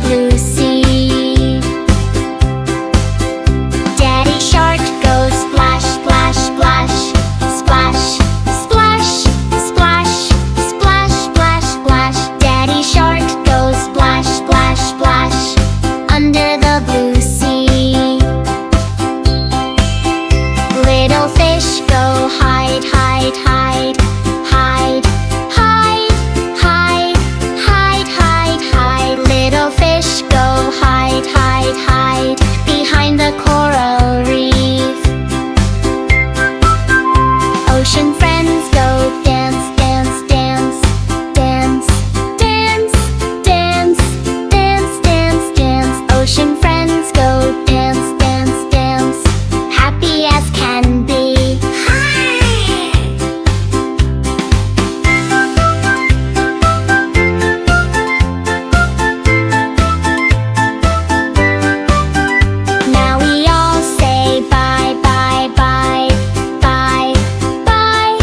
blue sea. Daddy shark goes splash, splash, splash. Splash, splash, splash, splash, splash, splash. Daddy shark goes splash, splash, splash under the blue sea. Little fish go hide, hide, hide. Hide, hide, hide, hide, hide, hide. Little fish go hide, hide, hide behind the coral reef. Ocean friends go dance, dance, dance. Dance, dance, dance, dance, dance, dance. Ocean friends go dance, dance, dance. Happy as can be. Now we all say bye, bye, bye. Bye, bye,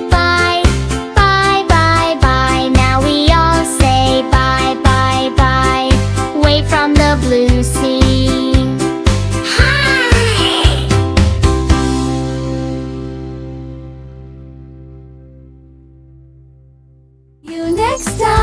bye, bye, bye, bye. Now we all say bye, bye, bye. Away from the blue sea. Hi! You next time.